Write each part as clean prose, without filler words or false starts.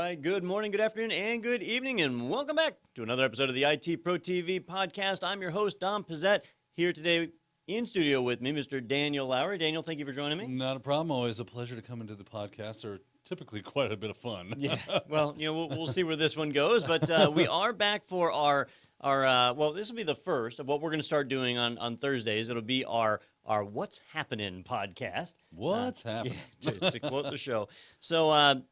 right, good morning, good afternoon, and good evening, and welcome back to another episode of the ITProTV podcast. I'm your host, Don Pezet, here today in studio with me, Mr. Daniel Lowrie. Daniel, thank you for joining me. Not a problem. Always a pleasure to come into the podcast. They're typically quite a bit of fun. Yeah, well, we'll see where this one goes, but we are back for our well, this will be the first of what we're going to start doing on Thursdays. It'll be our What's Happening podcast. What's happening? Yeah, to quote the show. So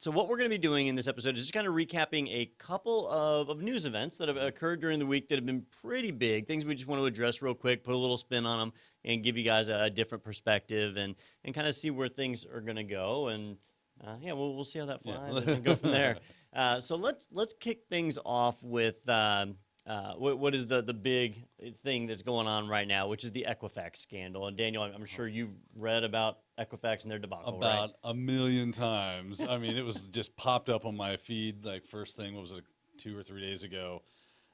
what we're going to be doing in this episode is just kind of recapping a couple of news events that have occurred during the week that have been pretty big, things we just want to address real quick, put a little spin on them, and give you guys a different perspective and kind of see where things are going to go. And yeah, we'll see how that flies and go from there. So let's kick things off with what is the big thing that's going on right now, which is the Equifax scandal. And Daniel, I'm sure you've read about Equifax and their debacle, About a million times. I mean, it was just popped up on my feed like first thing, what was it, 2 or 3 days ago.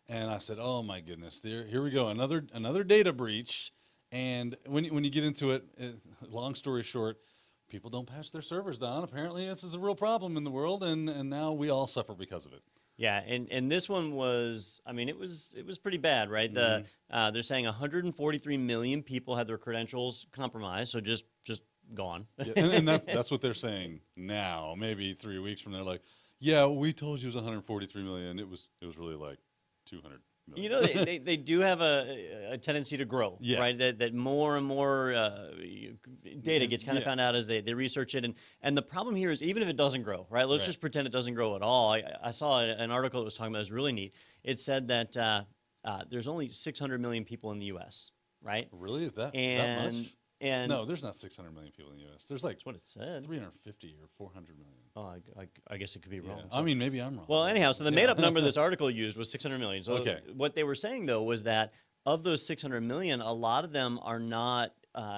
And I said, oh my goodness, here we go, another data breach. And when you get into it, long story short, people don't patch their servers down. Apparently this is a real problem in the world, and now we all suffer because of it. Yeah, and this one was, I mean, it was pretty bad, right? Mm-hmm. They're saying 143 million people had their credentials compromised, so just gone. Yeah, and that's what they're saying now. Maybe 3 weeks from there, like, yeah, we told you it was 143 million. It was really like 200 million. You know, they do have a tendency to grow, yeah. right? That more and more data gets kind of found out as they research it. And the problem here is even if it doesn't grow, right? Let's just pretend it doesn't grow at all. I saw an article that was talking about, it was really neat. It said that there's only 600 million people in the U.S., right? Really? That much? And no, there's not 600 million people in the U.S. There's like that's what it said. 350 or 400 million. Oh, I guess it could be wrong. Yeah. So. I mean, maybe I'm wrong. Well, anyhow, so the made-up number this article used was 600 million. So what they were saying, though, was that of those 600 million, a lot of them are not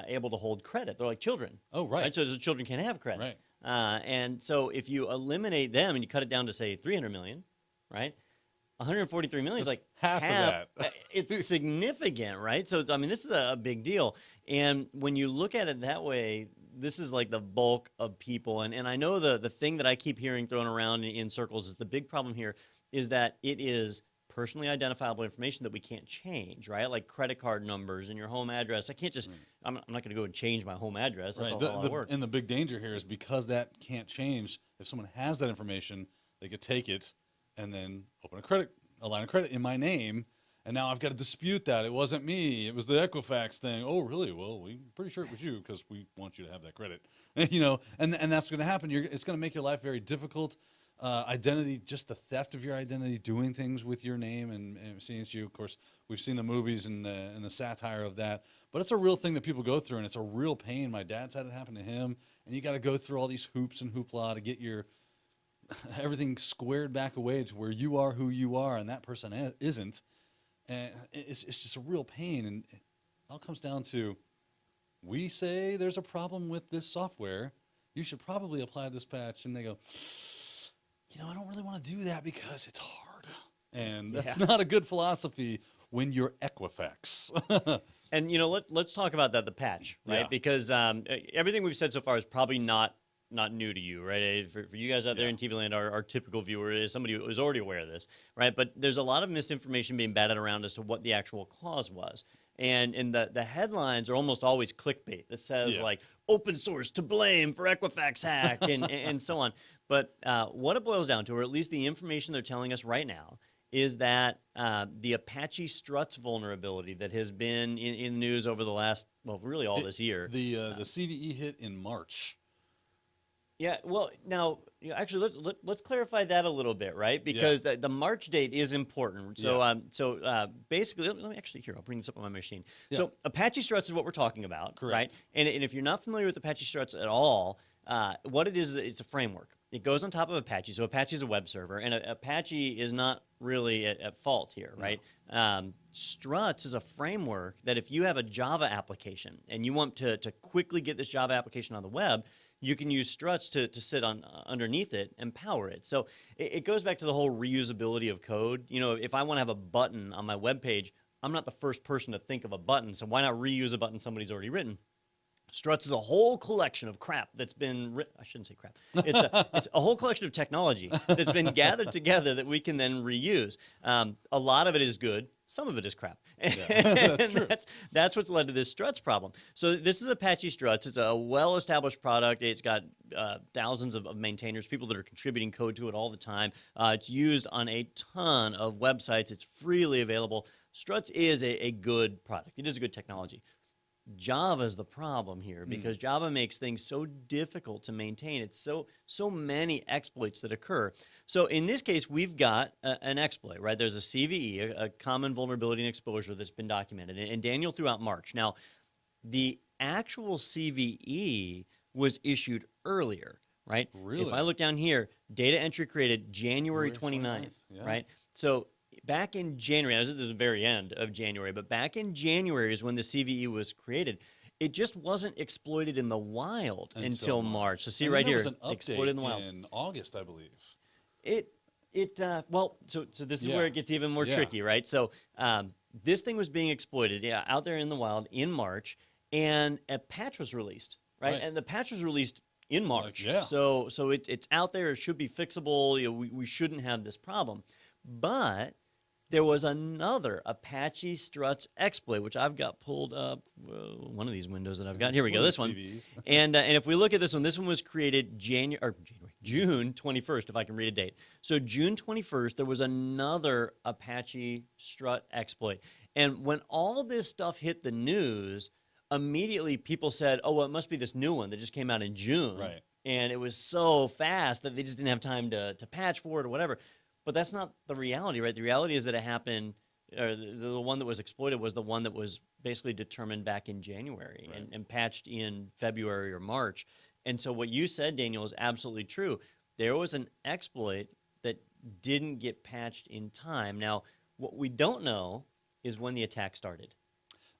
able to hold credit. They're like children. Oh, right. So children can't have credit. Right. And so if you eliminate them and you cut it down to, say, 300 million, right? 143 million is like half of that. It's significant, right? So, I mean, this is a big deal. And when you look at it that way, this is like the bulk of people. And I know the thing that I keep hearing thrown around in circles is the big problem here is that it is personally identifiable information that we can't change, right? Like credit card numbers and your home address. I can't just, I'm not going to go and change my home address. That's a lot of work. And the big danger here is because that can't change, if someone has that information, they could take it and then open a line of credit in my name, and now I've got to dispute that. It wasn't me. It was the Equifax thing. Oh, really? Well, we're pretty sure it was you because we want you to have that credit. You know, and that's going to happen. It's going to make your life very difficult. Identity, just the theft of your identity, doing things with your name and seeing it's you. Of course, we've seen the movies and the satire of that, but it's a real thing that people go through, and it's a real pain. My dad's had it happen to him, and you got to go through all these hoops and hoopla to get your everything squared back away to where you are who you are and that person isn't. And it's just a real pain. And it all comes down to, we say there's a problem with this software. You should probably apply this patch. And they go, I don't really want to do that because it's hard. And that's not a good philosophy when you're Equifax. And, let's talk about the patch, right? Yeah. Because everything we've said so far is probably not new to you, right? For you guys out there in TV land, our typical viewer is somebody who is already aware of this, right? But there's a lot of misinformation being batted around as to what the actual cause was. And the headlines are almost always clickbait that says, like, open source to blame for Equifax hack and so on. But what it boils down to, or at least the information they're telling us right now, is that the Apache Struts vulnerability that has been in the news over the last, really all this year. The CVE hit in March. Yeah, well, now, actually, let's clarify that a little bit, right? Because the March date is important. So, basically, let me actually, I'll bring this up on my machine. Yeah. So, Apache Struts is what we're talking about, right? And if you're not familiar with Apache Struts at all, what it is, it's a framework. It goes on top of Apache. So, Apache is a web server, and Apache is not really at fault here, right? No. Struts is a framework that if you have a Java application and you want to quickly get this Java application on the web, you can use Struts to sit on underneath it and power it. So it goes back to the whole reusability of code. If I want to have a button on my web page, I'm not the first person to think of a button, so why not reuse a button somebody's already written? Struts is a whole collection of crap that's been I shouldn't say crap. It's a whole collection of technology that's been gathered together that we can then reuse. A lot of it is good. Some of it is crap. Yeah, that's true. That's what's led to this Struts problem. So this is Apache Struts. It's a well-established product. It's got thousands of maintainers, people that are contributing code to it all the time. It's used on a ton of websites. It's freely available. Struts is a good product. It is a good technology. Java is the problem here because Java makes things so difficult to maintain. It's so many exploits that occur. So in this case, we've got an exploit, right? There's a CVE, a common vulnerability and exposure that's been documented, and Daniel threw out March. Now, the actual CVE was issued earlier, right? Really? If I look down here, data entry created January 29th, yeah. right? So back in January, this is the very end of January, but back in January is when the CVE was created. It just wasn't exploited in the wild until March. So see right here, was an update exploited in the wild. In August, I believe. Well, so this is where it gets even more tricky, right? So this thing was being exploited, out there in the wild in March, and a patch was released, right? And the patch was released in March. So it's out there. It should be fixable. We shouldn't have this problem, but there was another Apache Struts exploit, which I've got pulled up. One of these windows that I've got. Here we go. This one. And if we look at this one was created June 21st, if I can read a date. So June 21st, there was another Apache Strut exploit. And when all this stuff hit the news, immediately people said, oh, well, it must be this new one that just came out in June. Right. And it was so fast that they just didn't have time to patch for it or whatever. But that's not the reality, right? The reality is that it happened, or the one that was exploited was the one that was basically determined back in January and patched in February or March. And so what you said, Daniel, is absolutely true. There was an exploit that didn't get patched in time. Now, what we don't know is when the attack started.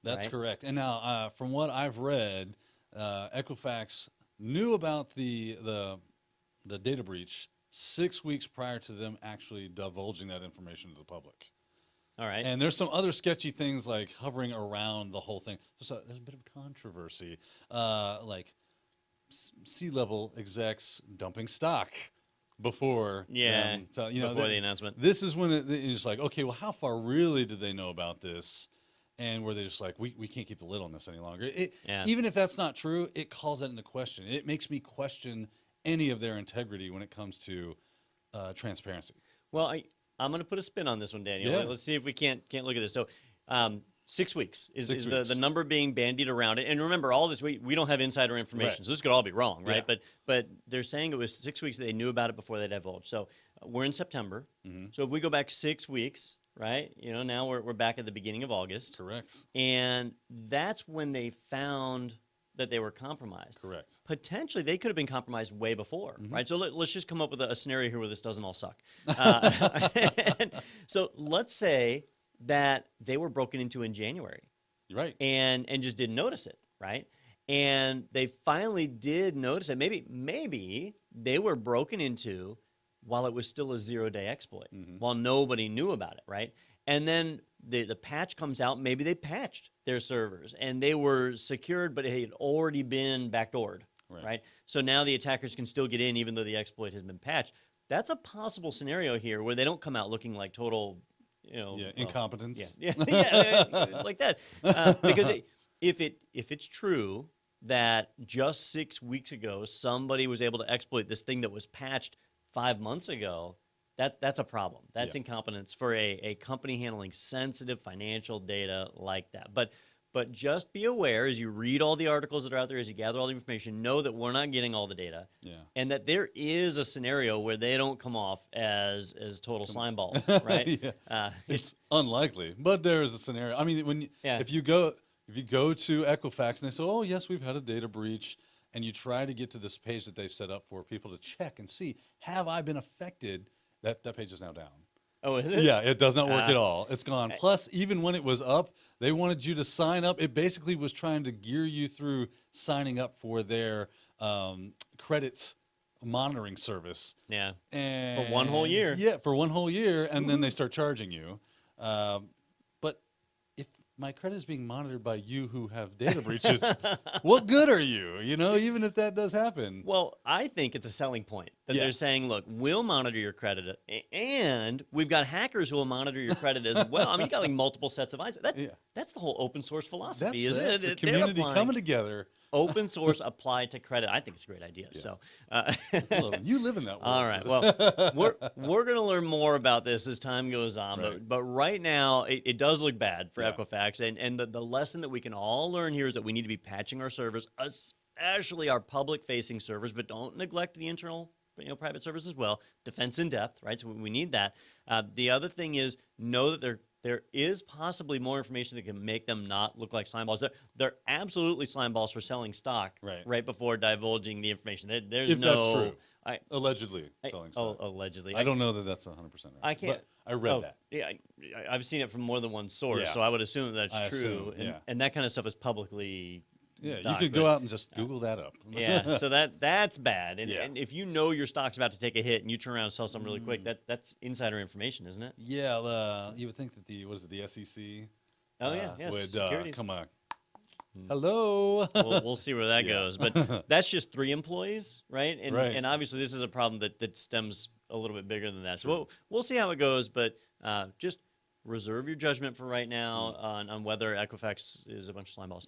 That's correct. And now, from what I've read, Equifax knew about the data breach 6 weeks prior to them actually divulging that information to the public. All right. And there's some other sketchy things like hovering around the whole thing. So there's a bit of controversy, like C-level execs dumping stock before. So, before the announcement. This is when it's like, okay, well, how far really did they know about this? And were they just like, we can't keep the lid on this any longer? Even if that's not true, it calls that into question. It makes me question any of their integrity when it comes to transparency. Well, I'm going to put a spin on this one, Daniel. Let's see if we can't look at this. So 6 weeks is the number being bandied around it. And remember, all this, we don't have insider information, so this could all be wrong, right? But they're saying it was 6 weeks that they knew about it before they divulged. So we're in September. So if we go back 6 weeks, right, now we're back at the beginning of August. Correct. And that's when they found that they were compromised. Correct. Potentially, they could have been compromised way before, right? So let's just come up with a scenario here where this doesn't all suck. So let's say that they were broken into in January. Right. And just didn't notice it, right? And they finally did notice it. Maybe they were broken into while it was still a 0-day exploit, while nobody knew about it, right? And then the patch comes out, maybe they patched their servers and they were secured, but it had already been backdoored, right? So now the attackers can still get in even though the exploit has been patched. That's a possible scenario here where they don't come out looking like total, incompetence. Like that. Because if it's true that just 6 weeks ago somebody was able to exploit this thing that was patched 5 months ago, that's a problem. That's incompetence for a company handling sensitive financial data like that. But just be aware as you read all the articles that are out there, as you gather all the information, know that we're not getting all the data, and that there is a scenario where they don't come off as total slime balls, right? It's unlikely, but there is a scenario. I mean, if you go to Equifax and they say, "Oh, yes, we've had a data breach," and you try to get to this page that they've set up for people to check and see, have I been affected? That page is now down. Oh, is it? Yeah, it does not work at all. It's gone. Plus, even when it was up, they wanted you to sign up. It basically was trying to gear you through signing up for their credits monitoring service. Yeah. And for one whole year. Yeah, for one whole year, and then they start charging you. But my credit is being monitored by you who have data breaches. What good are you? You know, even if that does happen. Well, I think it's a selling point that Yeah. they're saying, look, we'll monitor your credit, and we've got hackers who will monitor your credit as well. I mean, you got like multiple sets of eyes. That's the whole open source philosophy, isn't it? The They're community applying coming together. open source applied to credit. I think it's a great idea. Yeah. So, You live in that world. all right. Well, we're going to learn more about this as time goes on. Right. But right now, it does look bad for Yeah. Equifax. And the lesson that we can all learn here is that we need to be patching our servers, especially our public-facing servers, but don't neglect the internal, private servers as well. Defense in depth, right? So we need that. The other thing is know that there is possibly more information that can make them not look like slime balls. They're absolutely slime balls for selling stock right before divulging the information. There's If no. that's true. Allegedly. Selling stock. Allegedly. I don't know that that's 100% right. I can't. But I read that. Yeah, I've seen it from more than one source, Yeah. so I would assume that's I true. assume, and, yeah. and that kind of stuff is publicly. Yeah, you docked, could go out and just Google that up. Yeah, so that's bad. And, Yeah. and if you know your stock's about to take a hit and you turn around and sell something really quick, that's insider information, isn't it? Yeah, you would think that the SEC Oh yeah, would securities. come on. Hello. We'll see where that Yeah. goes. But that's just 3 employees, right? Right. And obviously this is a problem that stems a little bit bigger than that. So we'll see how it goes, but just reserve your judgment for right now on whether Equifax is a bunch of slime balls.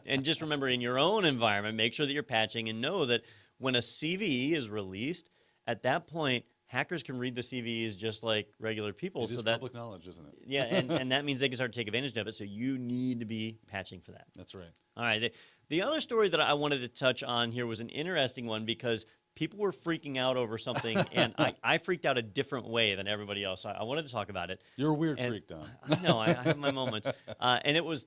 And just remember, in your own environment, make sure that you're patching and know that when a CVE is released, at that point, hackers can read the CVEs just like regular people. It is public knowledge, isn't it? Yeah, and that means they can start to take advantage of it, so you need to be patching for that. That's right. All right. The other story that I wanted to touch on here was an interesting one because people were freaking out over something, and I freaked out a different way than everybody else. I wanted to talk about it. You're a weird freak, Don. I know. I have my moments. And it was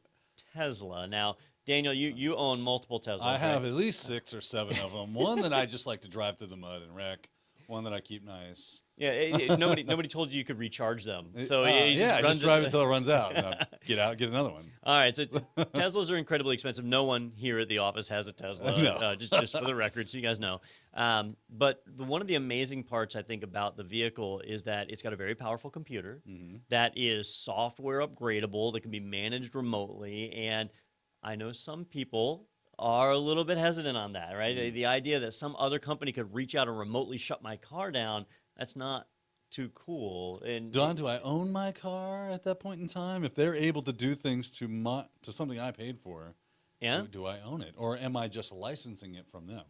Tesla. Now, Daniel, you own multiple Teslas. I have right? at least 6 or 7 of them. One that I just like to drive through the mud and wreck. One that I keep nice. Yeah, nobody told you could recharge them. So I just drive it it until it runs out. And I get another one. All right, so Teslas are incredibly expensive. No one here at the office has a Tesla, No. just for the record, so you guys know. But one of the amazing parts, I think, about the vehicle is that it's got a very powerful computer that is software upgradable, that can be managed remotely. And I know some people are a little bit hesitant on that, right? The idea that some other company could reach out and remotely shut my car down, that's not too cool. And Don, do I own my car at that point in time? If they're able to do things to something I paid for, do I own it? Or am I just licensing it from them?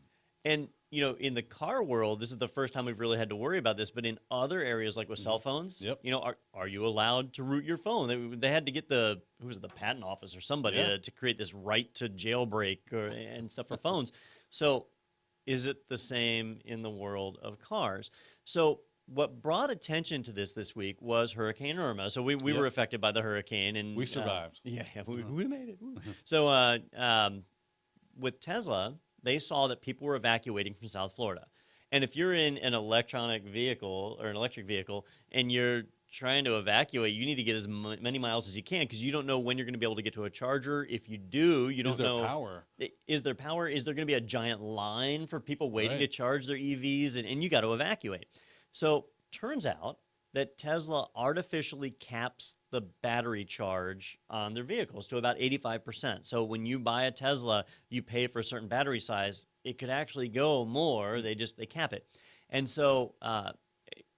And, in the car world, this is the first time we've really had to worry about this, but in other areas, like with cell phones, are you allowed to root your phone? They had to get the patent office or somebody to create this right to jailbreak and stuff for phones. So is it the same in the world of cars? So what brought attention to this week was Hurricane Irma. So we were affected by the hurricane. And we survived. We made it. So with Tesla, they saw that people were evacuating from South Florida. And if you're in an electric vehicle and you're trying to evacuate, you need to get as many miles as you can because you don't know when you're going to be able to get to a charger. If you do, you don't know. Is there power? Is there going to be a giant line for people waiting to charge their EVs? And you got to evacuate. So turns out that Tesla artificially caps the battery charge on their vehicles to about 85%. So when you buy a Tesla, you pay for a certain battery size. It could actually go more. They cap it. And so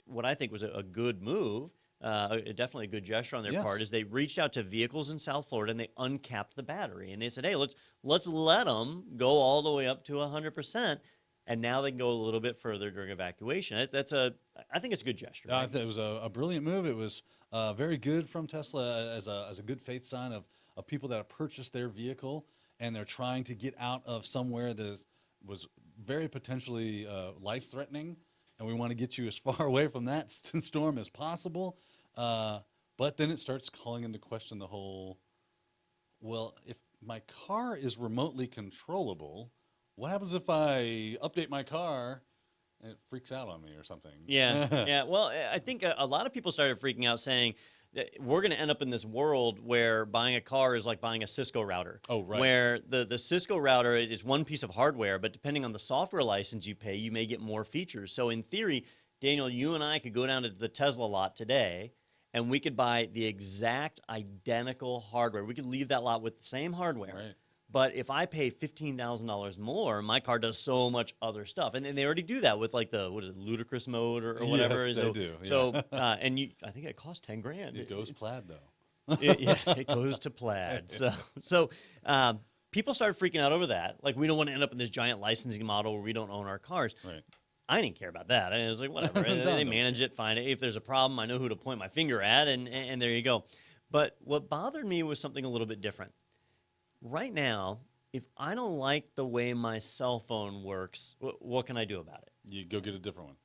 what I think was a good move, definitely a good gesture on their part, is they reached out to vehicles in South Florida and they uncapped the battery. And they said, hey, let's let them go all the way up to 100%. And now they can go a little bit further during evacuation. I think it's a good gesture. Right? I think it was a brilliant move. It was very good from Tesla as a good faith sign of people that have purchased their vehicle and they're trying to get out of somewhere that was very potentially life-threatening, and we want to get you as far away from that storm as possible. But then it starts calling into question the whole, well, if my car is remotely controllable, what happens if I update my car and it freaks out on me or something? Yeah. Well, I think a lot of people started freaking out saying that we're going to end up in this world where buying a car is like buying a Cisco router. Oh, right. Where the Cisco router is one piece of hardware, but depending on the software license you pay, you may get more features. So in theory, Daniel, you and I could go down to the Tesla lot today and we could buy the exact identical hardware. We could leave that lot with the same hardware. Right. But if I pay $15,000 more, my car does so much other stuff, and they already do that with like the ludicrous mode or whatever. Yes, they do. Yeah. So and I think it costs $10,000. It goes plaid though. It goes to plaid. So people started freaking out over that. Like, we don't want to end up in this giant licensing model where we don't own our cars. Right. I didn't care about that. I was like, whatever. They manage it, fine. If there's a problem, I know who to point my finger at, and there you go. But what bothered me was something a little bit different. Right now, if I don't like the way my cell phone works, what can I do about it? You go get a different one.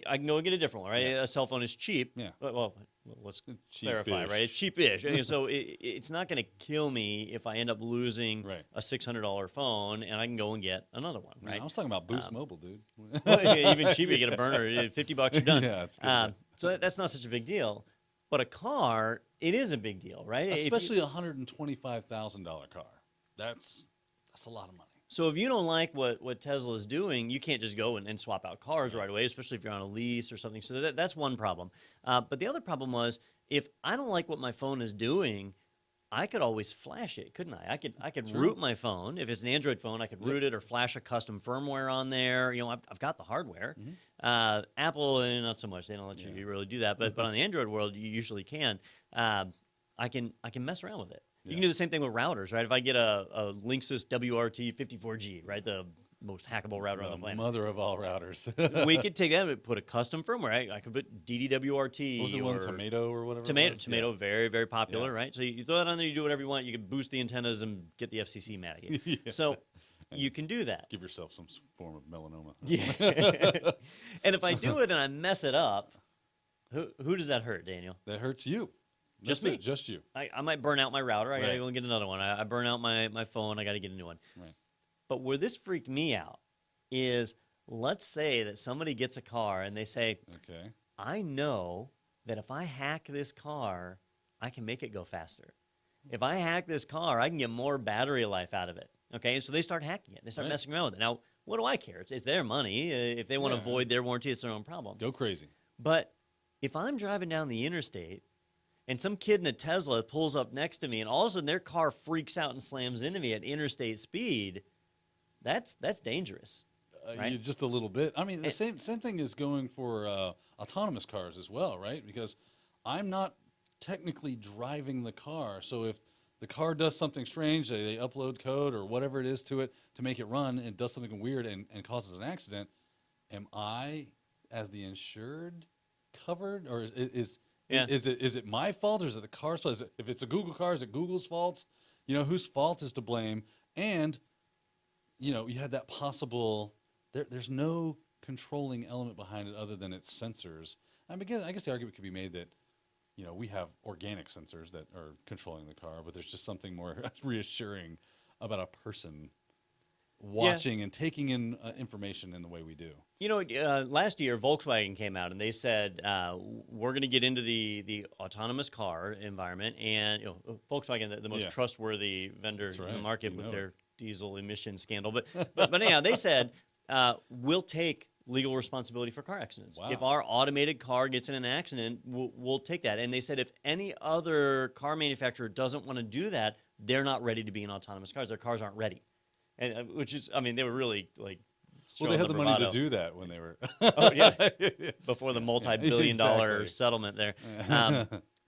I can go and get a different one, right? Yeah. A cell phone is cheap. Yeah. Well, let's clarify, Cheap-ish. right? It's cheap-ish. And so it's not going to kill me if I end up losing Right. a $600 phone, and I can go and get another one, Yeah, right? I was talking about Boost Mobile, dude. Even cheaper, you get a burner, $50, you're done. Yeah, it's good. So that's not such a big deal. But a car, it is a big deal, right? Especially a $125,000 car. That's a lot of money. So if you don't like what Tesla's doing, you can't just go and swap out cars right away, especially if you're on a lease or something. So that's one problem. But the other problem was, if I don't like what my phone is doing, I could always flash it, couldn't I? I could Sure. root my phone. If it's an Android phone, I could root it or flash a custom firmware on there. You know, I've got the hardware. Apple, not so much. They don't let you really do that. But on the Android world, you usually can. I can mess around with it. You can do the same thing with routers, right? If I get a Linksys WRT 54G, right, the most hackable router on the planet, Mother of all routers. we could take that and put a custom firmware. I could put DDWRT. What was it or one, Tomato or whatever? Tomato, very, very popular, right? So you throw that on there, you do whatever you want. You can boost the antennas and get the FCC mad at you. So you can do that. Give yourself some form of melanoma. Yeah. And if I do it and I mess it up, who does that hurt, Daniel? That hurts you. Just That's me. it, just you. I might burn out my router. I got to Right. go and get another one. I burn out my phone. I got to get a new one. Right. But where this freaked me out is, let's say that somebody gets a car and they say, Okay. I know that if I hack this car, I can make it go faster. If I hack this car, I can get more battery life out of it. Okay, and so they start hacking it. They start Right. messing around with it. Now, what do I care? It's their money. If they want to void their warranty, it's their own problem. Go crazy. But if I'm driving down the interstate and some kid in a Tesla pulls up next to me and all of a sudden their car freaks out and slams into me at interstate speed, that's dangerous. Right? Just a little bit. I mean, the same thing is going for autonomous cars as well, right? Because I'm not technically driving the car. So if the car does something strange, they upload code or whatever it is to it to make it run, and does something weird and causes an accident, am I, as the insured, covered? Or is it my fault, or is it the car's fault? If it's a Google car, is it Google's fault? You know, whose fault is to blame? And, you know, you had that possible, there's no controlling element behind it other than its sensors. I mean, I guess the argument could be made that, you know, we have organic sensors that are controlling the car, but there's just something more reassuring about a person watching and taking in information in the way we do. You know, last year Volkswagen came out and they said we're going to get into the autonomous car environment, and you know, Volkswagen, the most trustworthy vendor in the market with their diesel emission scandal. But anyhow, they said we'll take legal responsibility for car accidents. Wow. If our automated car gets in an accident, we'll take that. And they said if any other car manufacturer doesn't want to do that, they're not ready to be in autonomous cars. Their cars aren't ready. And which is, I mean, they were really like. Well, they had the money to do that when they were. Oh yeah, before the multi-billion-dollar Exactly. settlement there.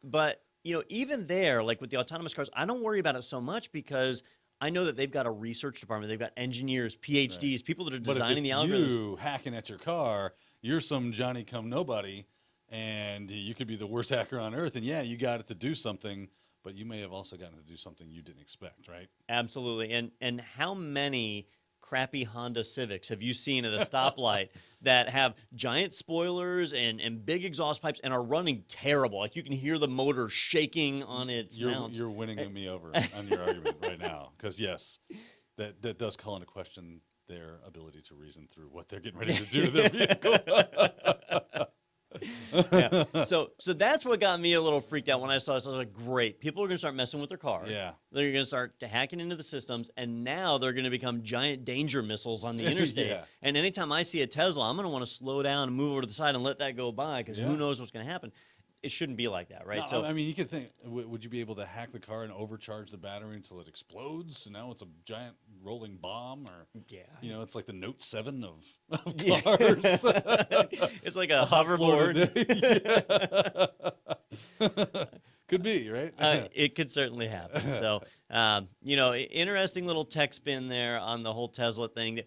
But you know, even there, like with the autonomous cars, I don't worry about it so much because I know that they've got a research department. They've got engineers, PhDs, people that are designing the algorithms. But if it's you hacking at your car, you're some Johnny-come-nobody, and you could be the worst hacker on earth. And yeah, you got it to do something, but you may have also gotten to do something you didn't expect, right? Absolutely. And how many crappy Honda Civics have you seen at a stoplight that have giant spoilers and big exhaust pipes and are running terrible? Like you can hear the motor shaking on its mounts. You're winning me over on your argument right now, because yes, that does call into question their ability to reason through what they're getting ready to do to their vehicle. Yeah. So that's what got me a little freaked out when I saw this. I was like, great. People are going to start messing with their car. Yeah. They're going to start hacking into the systems, and now they're going to become giant danger missiles on the interstate. Yeah. And anytime I see a Tesla, I'm going to want to slow down and move over to the side and let that go by because who knows what's going to happen. it shouldn't be like that, right? No, So I mean, you could think, would you be able to hack the car and overcharge the battery until it explodes? And now it's a giant rolling bomb, or yeah, it's like the Note 7 of yeah. cars. It's like a hoverboard. Could be, right? It could certainly happen. So, interesting little tech spin there on the whole Tesla thing.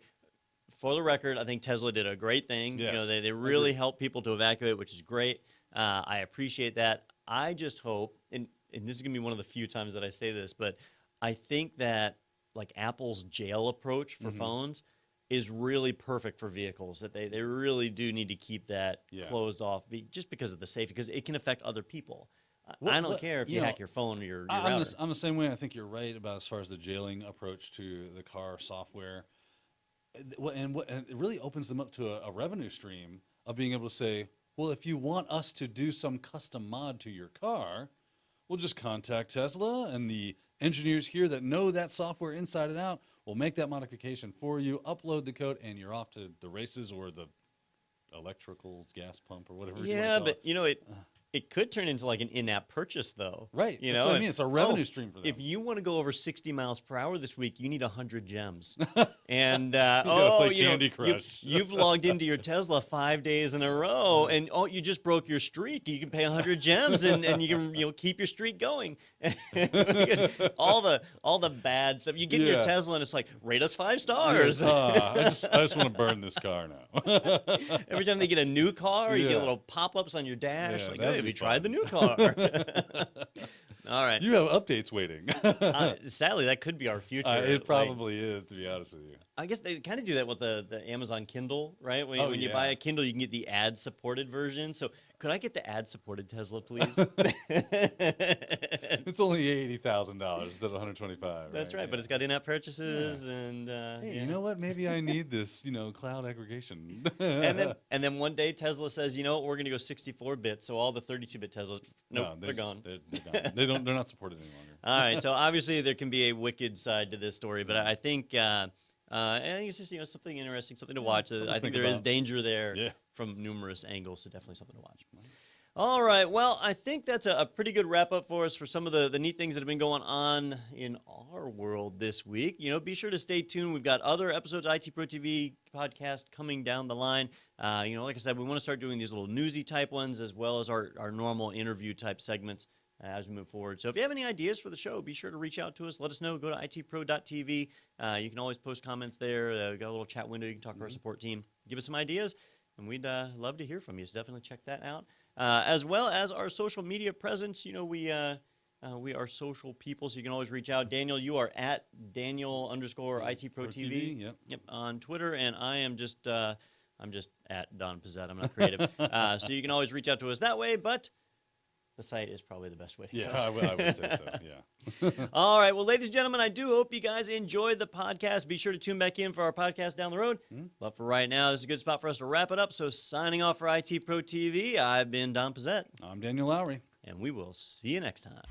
For the record, I think Tesla did a great thing. Yes, They really helped people to evacuate, which is great. I appreciate that. I just hope, and this is going to be one of the few times that I say this, but I think that like Apple's jail approach for phones is really perfect for vehicles, that they really do need to keep that closed off just because of the safety, because it can affect other people. I don't care if you hack your phone or your router. I'm the same way. I think you're right about as far as the jailing approach to the car software. And it really opens them up to a revenue stream of being able to say, well, if you want us to do some custom mod to your car, we'll just contact Tesla, and the engineers here that know that software inside and out will make that modification for you, upload the code, and you're off to the races or the electrical gas pump or whatever. Yeah, but it could turn into like an in-app purchase, though. Right. That's what I mean. It's a revenue stream for them. If you want to go over 60 miles per hour this week, you need 100 gems. And play Candy Crush. You've logged into your Tesla 5 days in a row, and you just broke your streak. You can pay 100 gems, and you can keep your streak going. all the bad stuff. You get in your Tesla, and it's like, rate us 5 stars. I just want to burn this car now. Every time they get a new car, you get little pop-ups on your dash. Like, hey, have you tried the new car? All right. You have updates waiting. Sadly, that could be our future. It probably is, to be honest with you. I guess they kind of do that with the Amazon Kindle, right? When you buy a Kindle, you can get the ad-supported version. So could I get the ad-supported Tesla, please? It's only $80,000 instead of $125. That's right, but it's got in-app purchases and. Hey, you know what? Maybe I need this, cloud aggregation. and then one day Tesla says, you know what? We're going to go 64-bit. So all the 32-bit Teslas, they're gone. They're gone. They're not supported any longer. All right. So obviously there can be a wicked side to this story, but I think. I think it's just something interesting, something to watch. I think there is danger there from numerous angles, so definitely something to watch. All right, well, I think that's a pretty good wrap-up for us for some of the neat things that have been going on in our world this week. Be sure to stay tuned. We've got other episodes, ITProTV podcast coming down the line. Like I said, we want to start doing these little newsy-type ones as well as our normal interview-type segments as we move forward. So if you have any ideas for the show, be sure to reach out to us. Let us know. Go to itpro.tv. You can always post comments there. We've got a little chat window. You can talk to our support team. Give us some ideas, and we'd love to hear from you. So definitely check that out. As well as our social media presence. We are social people, so you can always reach out. Daniel, you are at Daniel_ITProTV. Yep, on Twitter, and I am just I'm just at Don Pezet. I'm not creative. So you can always reach out to us that way, but the site is probably the best way to go. I would say so, yeah. All right. Well, ladies and gentlemen, I do hope you guys enjoyed the podcast. Be sure to tune back in for our podcast down the road. But for right now, this is a good spot for us to wrap it up. So signing off for ITProTV, I've been Don Pezet. I'm Daniel Lowrie. And we will see you next time.